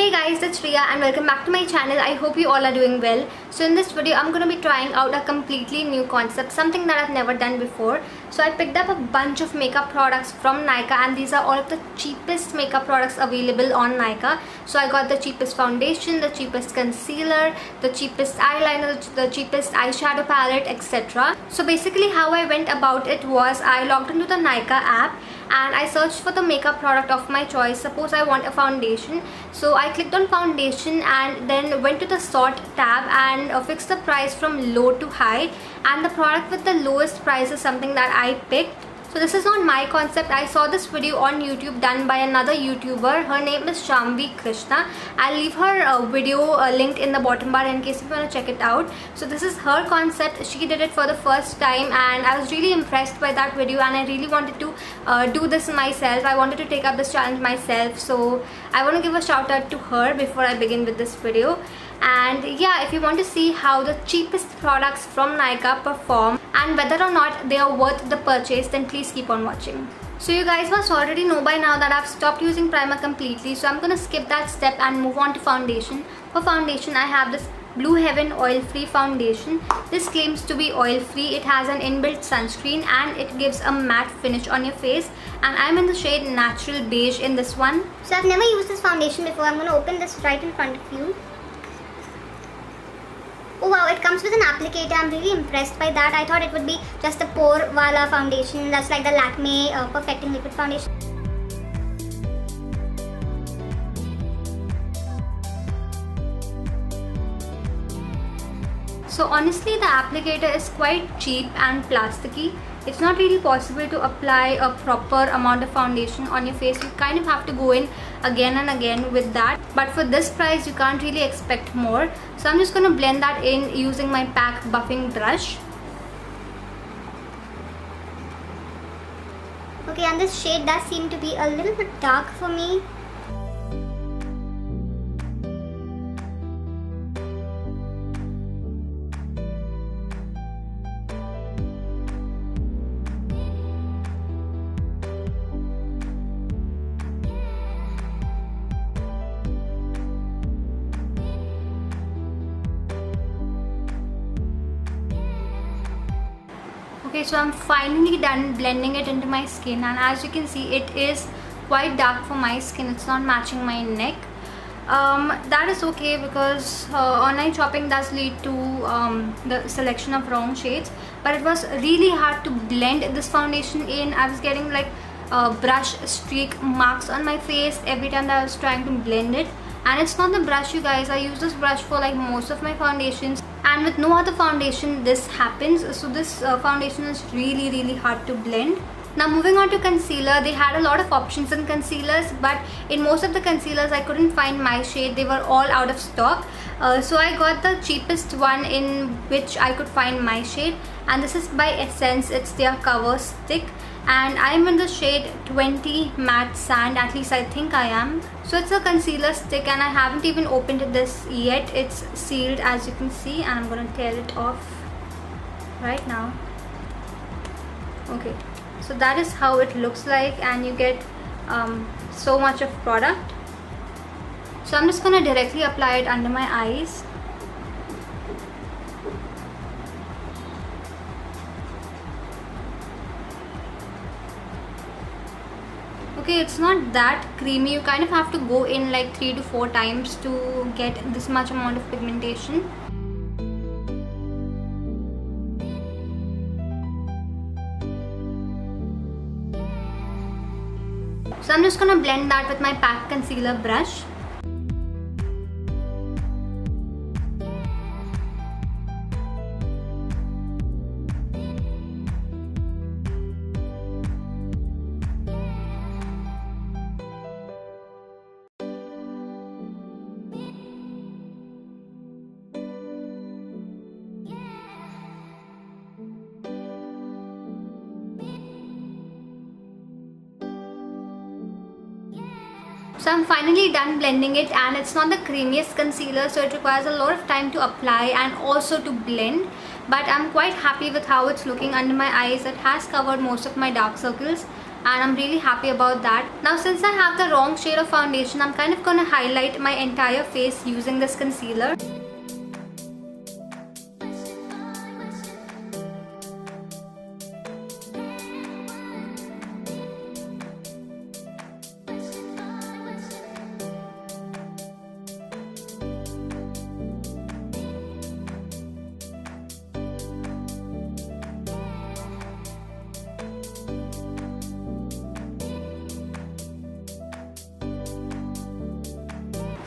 Hey guys, it's Riya and welcome back to my channel. I hope you all are doing well. So in this video, I'm going to be trying out a completely new concept, something that I've never done before. So I picked up a bunch of makeup products from Nykaa, and these are all of the cheapest makeup products available on Nykaa. So I got the cheapest foundation, the cheapest concealer, the cheapest eyeliner, the cheapest eyeshadow palette, etc. So basically how I went about it was I logged into the Nykaa app and I searched for the makeup product of my choice. Suppose I want a foundation, so I clicked on foundation and then went to the sort tab and fixed the price from low to high, and the product with the lowest price is something that I picked. So this is not my concept. I saw this video on YouTube done by another YouTuber. Her name is Shamvi Krishna. I'll leave her video linked in the bottom bar in case if you want to check it out. So this is her concept. She did it for the first time and I was really impressed by that video, and I really wanted to do this myself. I wanted to take up this challenge myself. So I want to give a shout out to her before I begin with this video. And yeah, if you want to see how the cheapest products from Nykaa perform and whether or not they are worth the purchase, then please keep on watching. So you guys must already know by now that I've stopped using primer completely, so I'm gonna skip that step and move on to foundation. For foundation, I have this Blue Heaven oil free foundation. This claims to be oil free. It has an inbuilt sunscreen and it gives a matte finish on your face, and I'm in the shade Natural Beige in this one. So I've never used this foundation before. I'm gonna open this right in front of you. Oh wow, it comes with an applicator. I'm really impressed by that. I thought it would be just a pore wala foundation. That's like the Lakme Perfecting Liquid Foundation. So honestly, the applicator is quite cheap and plasticky. It's not really possible to apply a proper amount of foundation on your face. You kind of have to go in again and again with that. But for this price, you can't really expect more. So I'm just going to blend that in using my PAC buffing brush. Okay, and this shade does seem to be a little bit dark for me. Okay, so I'm finally done blending it into my skin, and as you can see, it is quite dark for my skin. It's not matching my neck. That is okay because online shopping does lead to the selection of wrong shades, but it was really hard to blend this foundation in. I was getting like brush streak marks on my face every time that I was trying to blend it. And it's not the brush, you guys. I use this brush for like most of my foundations, and with no other foundation this happens. So this foundation is really hard to blend. Now moving on to concealer, they had a lot of options in concealers, but in most of the concealers I couldn't find my shade. They were all out of stock. So I got the cheapest one in which I could find my shade, and this is by Essence. It's their cover stick, and I'm in the shade 20 Matte Sand, at least I think I am. So it's a concealer stick and I haven't even opened this yet. It's sealed, as you can see, and I'm gonna tear it off right now. Okay, so that is how it looks like, and you get so much of product. So I'm just gonna directly apply it under my eyes. Okay, it's not that creamy. You kind of have to go in like 3 to 4 times to get this much amount of pigmentation. So I'm just gonna blend that with my PAC concealer brush. So I'm finally done blending it, and it's not the creamiest concealer, so it requires a lot of time to apply and also to blend. But I'm quite happy with how it's looking under my eyes. It has covered most of my dark circles, and I'm really happy about that. Now since I have the wrong shade of foundation, I'm kind of going to highlight my entire face using this concealer.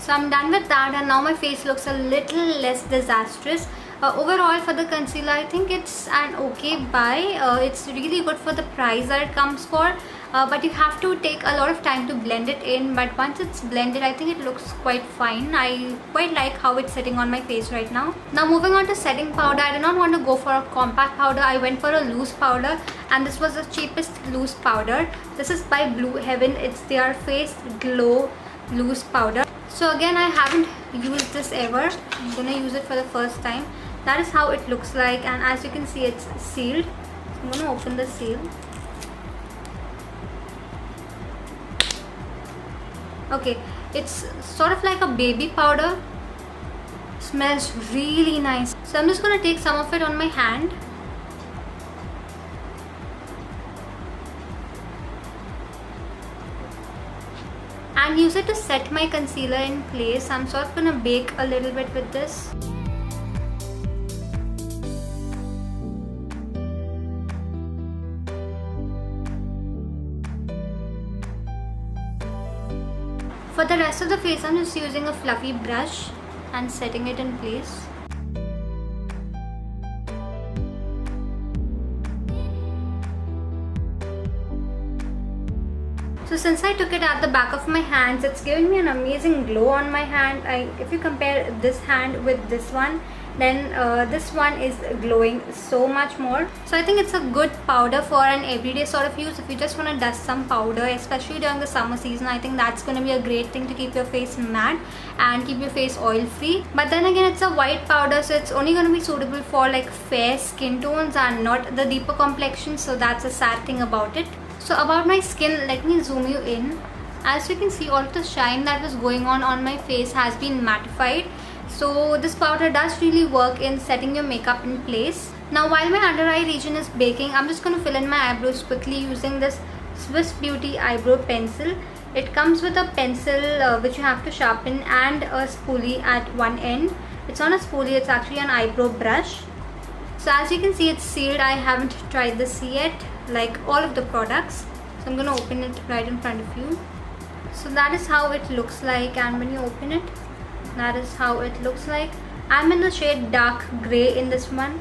So I'm done with that, and now my face looks a little less disastrous. Overall for the concealer, I think it's an okay buy. It's really good for the price that it comes for, but you have to take a lot of time to blend it in. But once it's blended, I think it looks quite fine. I quite like how it's sitting on my face right now. Now moving on to setting powder, I did not want to go for a compact powder. I went for a loose powder, and this was the cheapest loose powder. This is by Blue Heaven. It's their Face Glow loose powder. So again, I haven't used this ever. I'm gonna use it for the first time. That is how it looks like, and as you can see, it's sealed. So I'm gonna open the seal. Okay, it's sort of like a baby powder. Smells really nice. So I'm just gonna take some of it on my hand. And use it to set my concealer in place. I'm sort of gonna bake a little bit with this. For the rest of the face, I'm just using a fluffy brush and setting it in place. So since I took it at the back of my hands, it's giving me an amazing glow on my hand. If you compare this hand with this one, then this one is glowing so much more. So I think it's a good powder for an everyday sort of use. If you just want to dust some powder, especially during the summer season, I think that's going to be a great thing to keep your face matte and keep your face oil free. But then again, it's a white powder, so it's only going to be suitable for like fair skin tones and not the deeper complexion. So that's a sad thing about it. So about my skin, let me zoom you in. As you can see, all of the shine that was going on my face has been mattified. So this powder does really work in setting your makeup in place. Now while my under eye region is baking, I'm just going to fill in my eyebrows quickly using this Swiss Beauty Eyebrow-Pencil. It comes with a pencil which you have to sharpen and a spoolie at one end. It's not a spoolie, it's actually an eyebrow brush. So as you can see, it's sealed. I haven't tried this yet, like all of the products. So I'm going to open it right in front of you. So that is how it looks like, and when you open it, that is how it looks like. I'm in the shade dark grey in this one.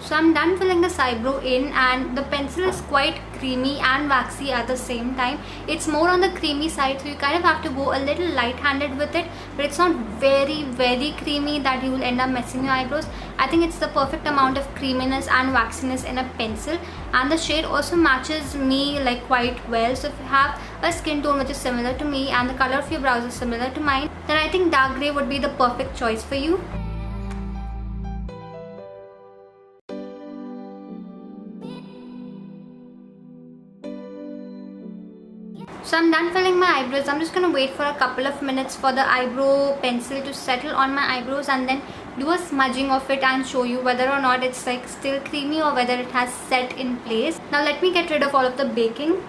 So I'm done filling this eyebrow in, and the pencil is quite creamy and waxy at the same time. It's more on the creamy side, so you kind of have to go a little light-handed with it, but it's not very creamy that you will end up messing your eyebrows. I think it's the perfect amount of creaminess and waxiness in a pencil, and the shade also matches me like quite well. So if you have a skin tone which is similar to me and the color of your brows is similar to mine, then I think dark grey would be the perfect choice for you. So I'm done filling my eyebrows. I'm just going to wait for a couple of minutes for the eyebrow pencil to settle on my eyebrows, and then do a smudging of it and show you whether or not it's like still creamy or whether it has set in place. Now let me get rid of all of the baking.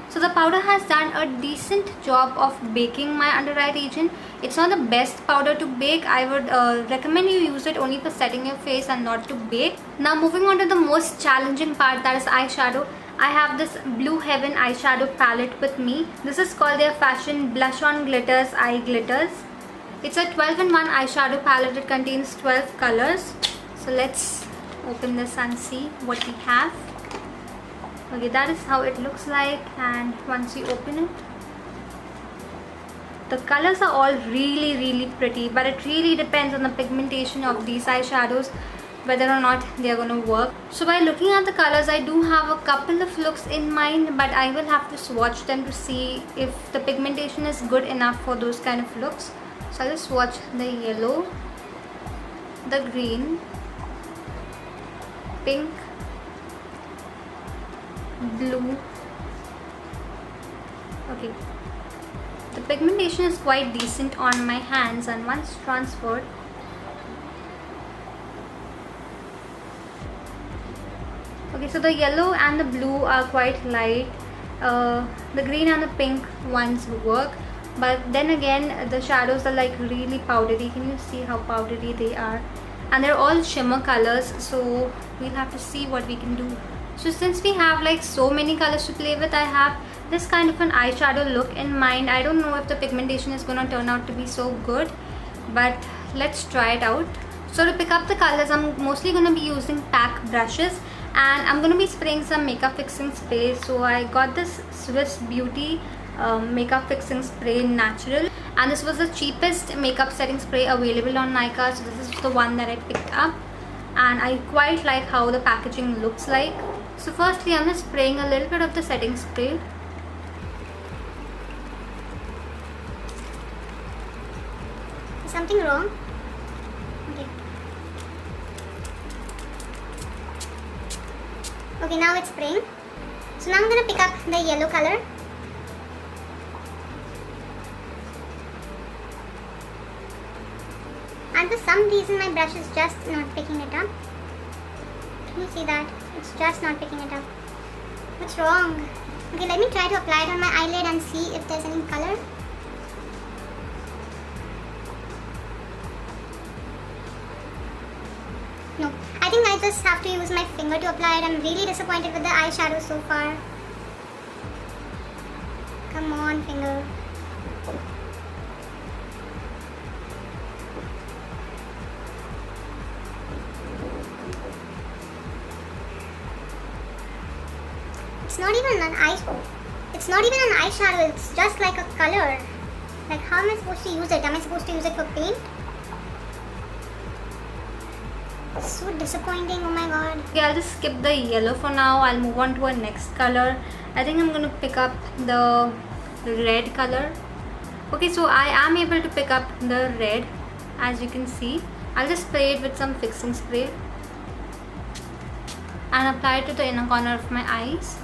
So the powder has done a decent job of baking my under eye region. It's not the best powder to bake. I would recommend you use it only for setting your face and not to bake. Now moving on to the most challenging part, that is eyeshadow. I have this Blue Heaven eyeshadow palette with me. This is called their Fashion Blush on Glitters Eye Glitters. It's a 12-in-1 eyeshadow palette. It contains 12 colors. So let's open this and see what we have. Okay, that is how it looks like, and once you open it, The colors are all really pretty, but it really depends on the pigmentation of these eyeshadows whether or not they are going to work. So by looking at the colors, I do have a couple of looks in mind, but I will have to swatch them to see if the pigmentation is good enough for those kind of looks. So I'll just swatch the yellow, the green, pink, blue. Okay, the pigmentation is quite decent on my hands, and once transferred, okay, so the yellow and the blue are quite light. The green and the pink ones work, but then again the shadows are like really powdery. Can you see how powdery they are? And they're all shimmer colors, so we'll have to see what we can do. So since we have like so many colors to play with, I have this kind of an eyeshadow look in mind. I don't know if the pigmentation is going to turn out to be so good, but let's try it out. So to pick up the colors, I'm mostly going to be using pack brushes, and I'm going to be spraying some makeup fixing spray. So I got this Swiss Beauty makeup fixing spray natural, and this was the cheapest makeup setting spray available on Nykaa. So this is the one that I picked up, and I quite like how the packaging looks like. So firstly, I'm just spraying a little bit of the setting spray. Is something wrong? Okay. Okay, now it's spraying. So now I'm gonna pick up the yellow color. And for some reason my brush is just not picking it up. Can you see that? It's just not picking it up. What's wrong? Okay, let me try to apply it on my eyelid and see if there's any color. No, I think I just have to use my finger to apply it. I'm really disappointed with the eyeshadow so far. Come on, finger. It's not even an eyeshadow, it's just like a color. Like, how am I supposed to use it? Am I supposed to use it for paint? So disappointing, oh my god. Okay, I'll just skip the yellow for now. I'll move on to a next color. I think I'm going to pick up the red color. Okay, so I am able to pick up the red, as you can see. I'll just spray it with some fixing spray and apply it to the inner corner of my eyes.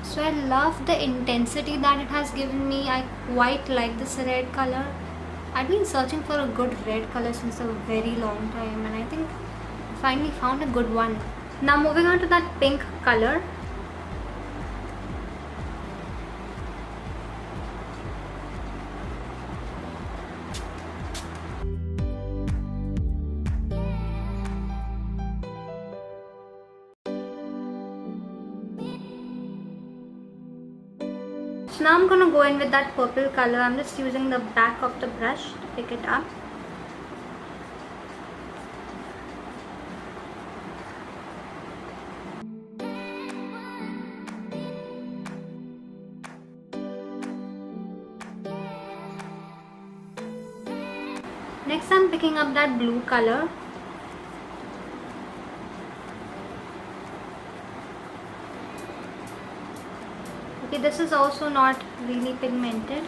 So I love the intensity that it has given me. I quite like this red color. I've been searching for a good red color since a very long time, and I think I finally found a good one. Now moving on to that pink color. So now I'm going to go in with that purple color. I'm just using the back of the brush to pick it up. Next I'm picking up that blue color. Okay, this is also not really pigmented.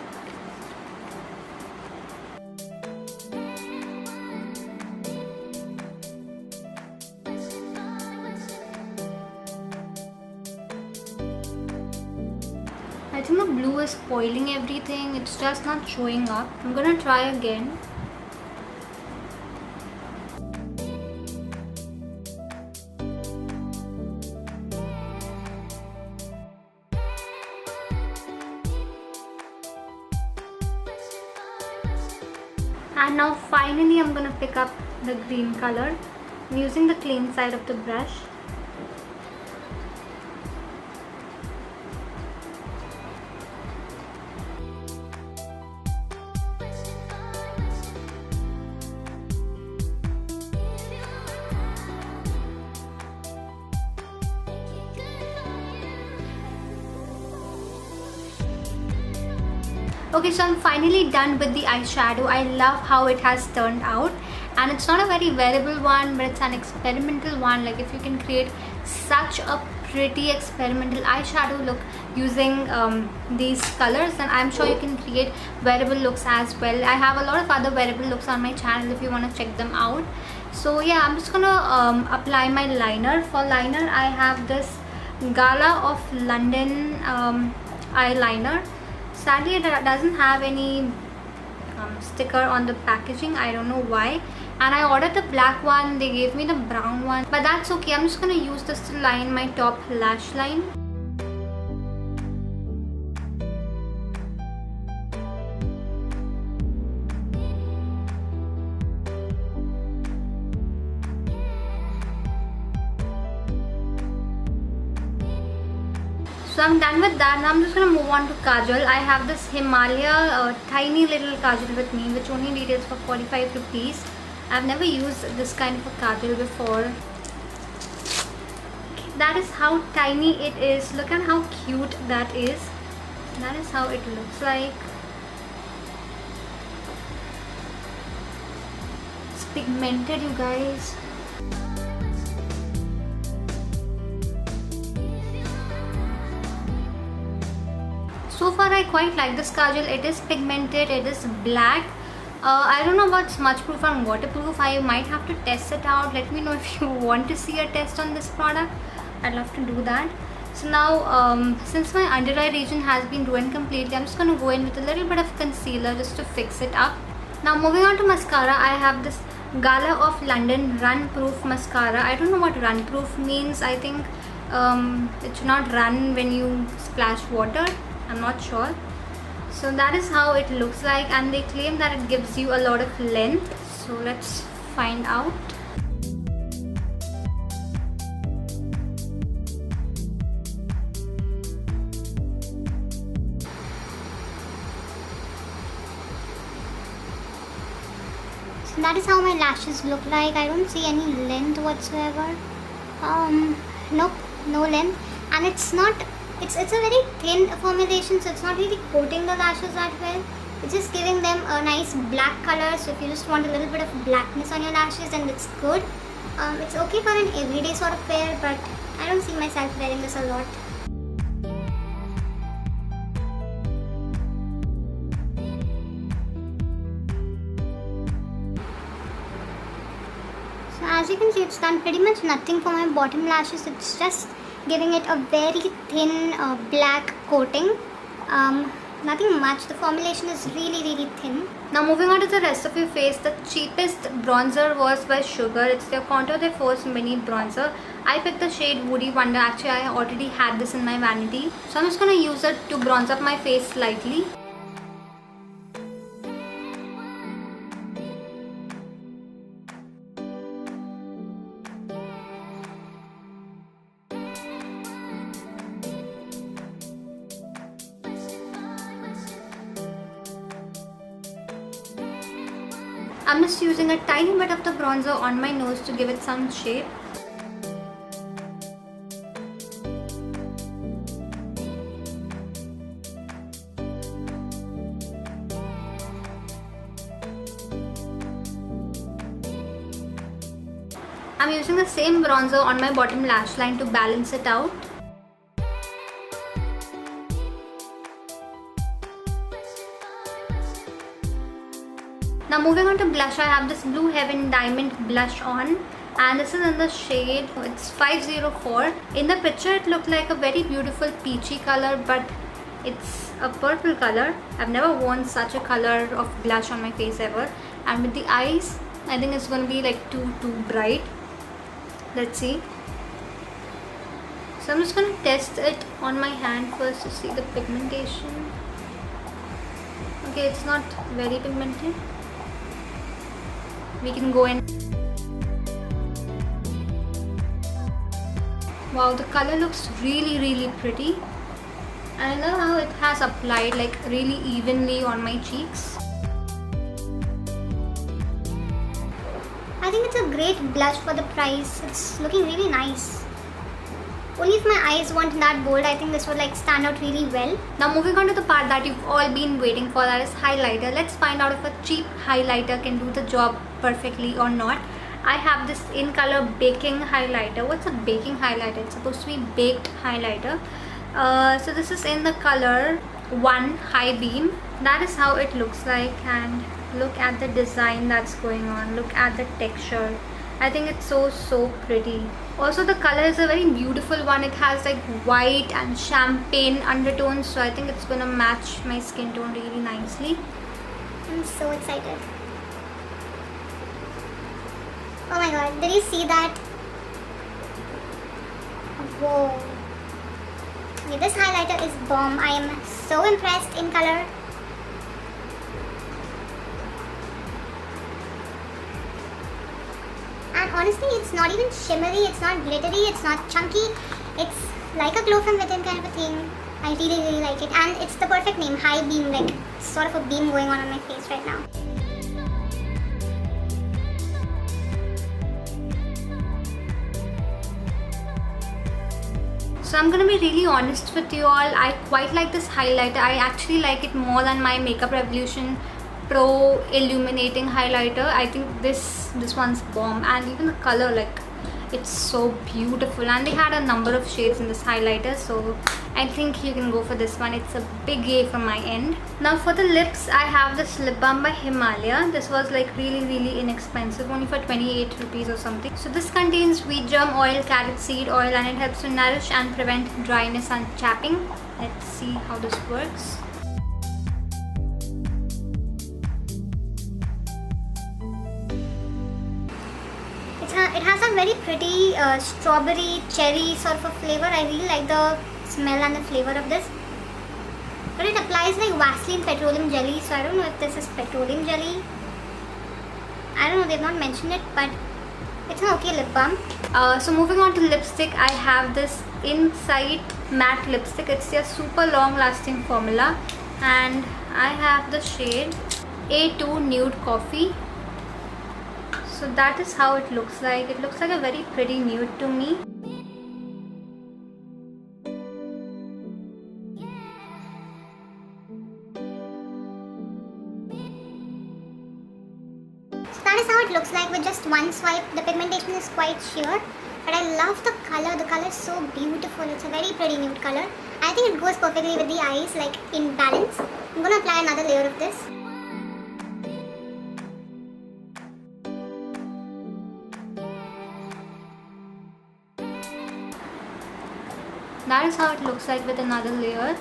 I think the blue is spoiling everything. It's just not showing up. I'm gonna try again. And now finally I'm going to pick up the green color. I'm using the clean side of the brush. Okay, so I'm finally done with the eyeshadow. I love how it has turned out, and it's not a very wearable one, but it's an experimental one. Like, if you can create such a pretty experimental eyeshadow look using these colors, then I'm sure you can create wearable looks as well. I have a lot of other wearable looks on my channel if you want to check them out. So yeah, I'm just gonna apply my liner. For liner, I have this gala-of-London eyeliner. Sadly, it doesn't have any sticker on the packaging. I don't know why. And I ordered the black one. They gave me the brown one, but that's okay. I'm just gonna use this to line my top lash line. So I'm done with that. Now I'm just going to move on to kajal. I have this Himalaya tiny little kajal with me, which only retails for 45 rupees. I've never used this kind of a kajal before. Okay, that is how tiny it is. Look at how cute that is. That is how it looks like. It's pigmented, you guys. So far I quite like this kajal. It is pigmented, it is black. I don't know about smudge proof and waterproof. I might have to test it out. Let me know if you want to see a test on this product. I'd love to do that. So now since my under eye region has been ruined completely, I'm just going to go in with a little bit of concealer just to fix it up. Now moving on to mascara, I have this Gala-of-London-Run-proof-mascara. I don't know what run-proof means. I think it should not run when you splash water. I'm not sure. So that is how it looks like, and they claim that it gives you a lot of length. So let's find out. So that is how my lashes look like. I don't see any length whatsoever. Nope, no length, and it's a very thin formulation, so it's not really coating the lashes that well. It's just giving them a nice black color. So if you just want a little bit of blackness on your lashes, then it's good. It's okay for an everyday sort of wear, but I don't see myself wearing this a lot. So as you can see, it's done pretty much nothing for my bottom lashes. It's just giving it a very thin black coating. Nothing much. The formulation is really thin. Now moving on to the rest of your face, the cheapest bronzer was by Sugar. It's their Contour de Force Mini Bronzer. I picked the shade Woody Wonder. Actually, I already had this in my vanity. So I'm just going to use it to bronze up my face slightly. I'm just using a tiny bit of the bronzer on my nose to give it some shape. I'm using the same bronzer on my bottom lash line to balance it out. Now moving on to blush, I have this Blue Heaven Diamond blush on, and this is in the shade, it's 504. In the picture it looked like a very beautiful peachy color, but it's a purple color. I've never worn such a color of blush on my face ever. And with the eyes, I think it's going to be like too bright. Let's see. So I'm just going to test it on my hand first to see the pigmentation. Okay, it's not very pigmented. We can go in. Wow, the color looks really pretty. And I love how it has applied like really evenly on my cheeks. I think it's a great blush for the price. It's looking really nice. Only if my eyes weren't that bold, I think this would like stand out really well. Now moving on to the part that you've all been waiting for, that is highlighter. Let's find out if a cheap highlighter can do the job perfectly or not. I have this in color baking highlighter. What's a baking highlighter? It's supposed to be baked highlighter. So this is in the color 1 High Beam. That is how it looks like, and look at the design that's going on. Look at the texture. I think it's so pretty. Also the color is a very beautiful one. It has like white and champagne undertones, so I think it's gonna match my skin tone really nicely. I'm so excited. Oh my god, did you see that? Whoa. Okay, this highlighter is bomb. I am so impressed in color. And honestly, it's not even shimmery, it's not glittery, it's not chunky. It's like a glow from within kind of a thing. I really like it. And it's the perfect name, High Beam, like sort of a beam going on my face right now. So I'm gonna be really honest with you all. I quite like this highlighter. I actually like it more than my Makeup Revolution Pro Illuminating Highlighter. I think this one's bomb, and even the color, like, it's so beautiful. And they had a number of shades in this highlighter, so I think you can go for this one. It's a big A from my end. Now for the lips, I have this lip balm by Himalaya. This was like really inexpensive, only for 28 rupees or something. So this contains wheat germ oil, carrot seed oil, and it helps to nourish and prevent dryness and chapping. Let's see how this works. It has a very pretty strawberry cherry sort of a flavor. I really like the smell and the flavor of this. But it applies like Vaseline petroleum jelly, so I don't know if this is petroleum jelly. I don't know, they've not mentioned it, but it's an okay lip balm. So moving on to lipstick, I have this Insight matte lipstick. It's their super long lasting formula, and I have the shade A2 Nude Coffee. So that is how it looks like. It looks like a very pretty nude to me. So that is how it looks like with just one swipe. The pigmentation is quite sheer, but I love the color. The color is so beautiful. It's a very pretty nude color. I think it goes perfectly with the eyes, like in balance. I'm gonna apply another layer of this. That is how it looks like with another layer.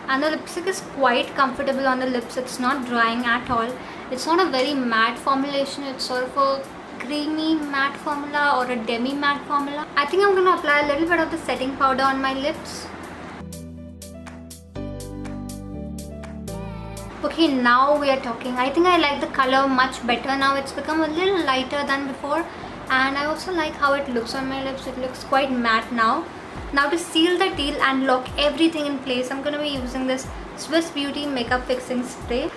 And the lipstick is quite comfortable on the lips. It's not drying at all. It's not a very matte formulation. It's sort of a creamy matte formula or a demi matte formula. I think I'm going to apply a little bit of the setting powder on my lips. Okay, now we are talking. I think I like the color much better now. It's become a little lighter than before. And I also like how it looks on my lips. It looks quite matte now. Now to seal the deal and lock everything in place, I'm going to be using this Swiss Beauty Makeup Fixing Spray.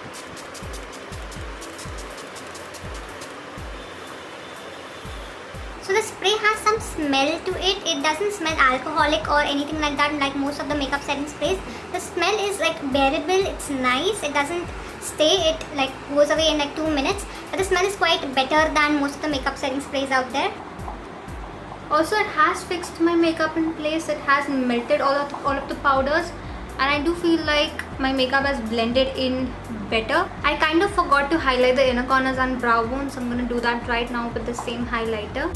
So the spray has some smell to it. It doesn't smell alcoholic or anything like that, like most of the makeup setting sprays. The smell is like bearable. It's nice. It doesn't stay. It like goes away in like 2 minutes. But the smell is quite better than most of the makeup setting sprays out there. Also, it has fixed my makeup in place. It has melted all of the powders, and I do feel like my makeup has blended in better. I kind of forgot to highlight the inner corners and brow bone, so I'm going to do that right now with the same highlighter.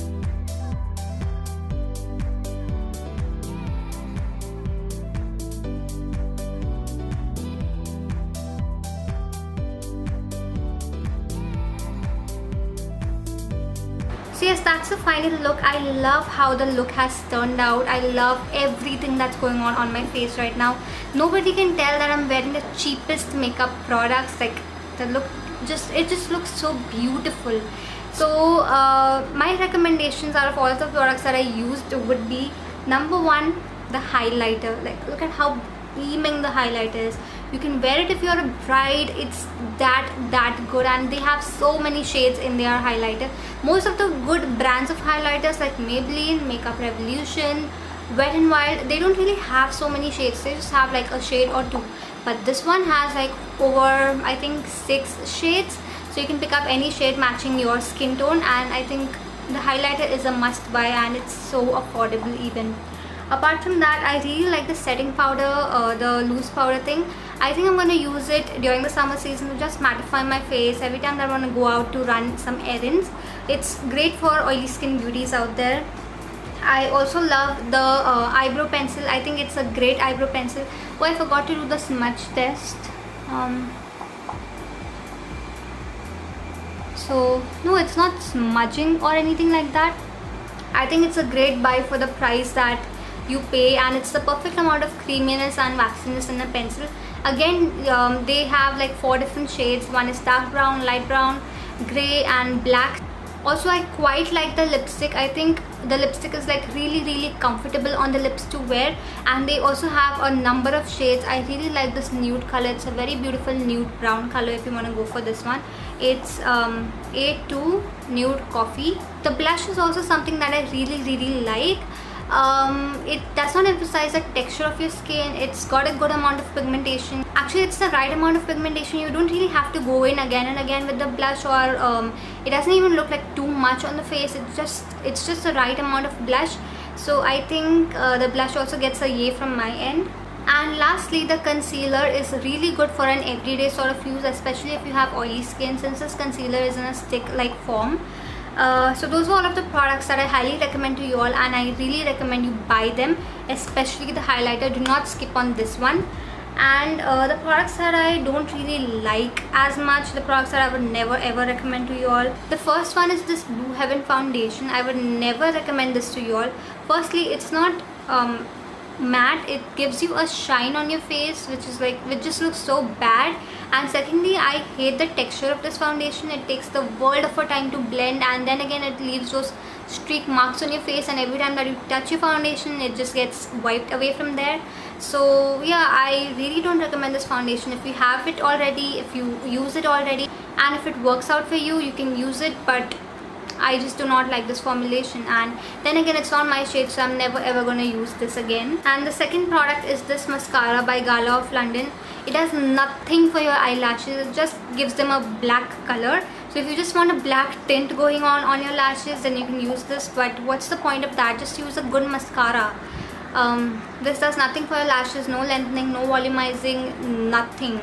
So yes, that's the final look. I love how the look has turned out. I love everything that's going on my face right now. Nobody can tell that I'm wearing the cheapest makeup products. Like the look, it just looks so beautiful. So my recommendations out of all of the products that I used would be, number one, the highlighter. Like look at how beaming the highlighter is. You can wear it if you're a bride. It's that good, and they have so many shades in their highlighter. Most of the good brands of highlighters like Maybelline, Makeup Revolution, Wet n Wild, they don't really have so many shades, they just have like a shade or two, but this one has like over I think 6 shades, so you can pick up any shade matching your skin tone. And I think the highlighter is a must buy, and it's so affordable even. Apart from that, I really like the setting powder, the loose powder thing. I think I'm going to use it during the summer season to just mattify my face every time that I want to go out to run some errands. It's great for oily skin beauties out there. I also love the eyebrow pencil. I think it's a great eyebrow pencil. Oh, I forgot to do the smudge test. So no, it's not smudging or anything like that. I think it's a great buy for the price that you pay, and it's the perfect amount of creaminess and waxiness in a pencil. Again, they have like 4 different shades. One is dark brown, light brown, grey and black. Also, I quite like the lipstick. I think the lipstick is like really comfortable on the lips to wear, and they also have a number of shades. I really like this nude color. It's a very beautiful nude brown color if you want to go for this one. It's A2 Nude Coffee. The blush is also something that I really like. It does not emphasize the texture of your skin. It's got a good amount of pigmentation. Actually, it's the right amount of pigmentation. You don't really have to go in again and again with the blush, or it doesn't even look like too much on the face. It's just the right amount of blush. So I think the blush also gets a yay from my end. And lastly, the concealer is really good for an everyday sort of use, especially if you have oily skin, since this concealer is in a stick like form. So those were all of the products that I highly recommend to you all, and I really recommend you buy them, especially the highlighter. Do not skip on this one. And the products that I don't really like as much, the products that I would never ever recommend to you all. The first one is this Blue Heaven foundation. I would never recommend this to you all. Firstly, it's not matte. It gives you a shine on your face, which just looks so bad. And secondly, I hate the texture of this foundation. It takes the world of a time to blend, and then again it leaves those streak marks on your face, and every time that you touch your foundation it just gets wiped away from there. So yeah, I really don't recommend this foundation. If you have it already, if you use it already, and if it works out for you, you can use it, but I just do not like this formulation. And then again, it's not my shade, so I'm never ever gonna use this again. And the second product is this mascara by Gala of London. It does nothing for your eyelashes. It just gives them a black color. So if you just want a black tint going on your lashes, then you can use this. But what's the point of that? Just use a good mascara. This does nothing for your lashes. No lengthening, no volumizing, nothing.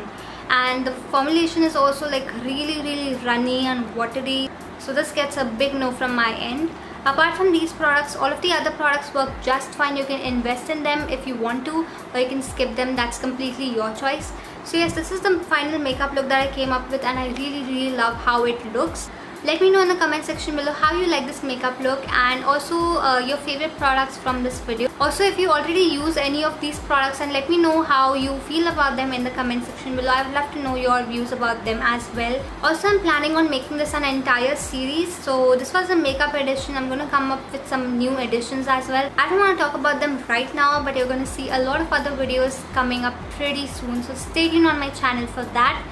And the formulation is also like really runny and watery. So this gets a big no from my end. Apart from these products, all of the other products work just fine. You can invest in them if you want to, or you can skip them. That's completely your choice. So yes, this is the final makeup look that I came up with, and I really love how it looks. Let me know in the comment section below how you like this makeup look, and also your favorite products from this video. Also, if you already use any of these products, and let me know how you feel about them in the comment section below. I would love to know your views about them as well. Also, I'm planning on making this an entire series. So this was a makeup edition. I'm going to come up with some new editions as well. I don't want to talk about them right now, but you're going to see a lot of other videos coming up pretty soon. So stay tuned on my channel for that.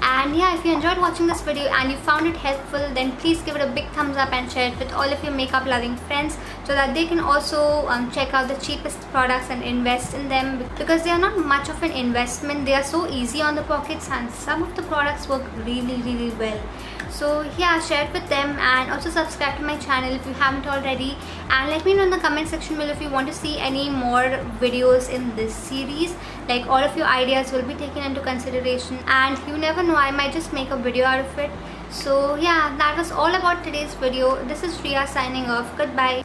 And yeah, if you enjoyed watching this video and you found it helpful, then please give it a big thumbs up and share it with all of your makeup loving friends, so that they can also check out the cheapest products and invest in them, because they are not much of an investment. They are so easy on the pockets, and some of the products work really well. So yeah, share it with them, and also subscribe to my channel if you haven't already, and let me know in the comment section below if you want to see any more videos in this series. Like, all of your ideas will be taken into consideration, and you never know, I might just make a video out of it. So yeah, that was all about today's video. This is Riya signing off. Goodbye.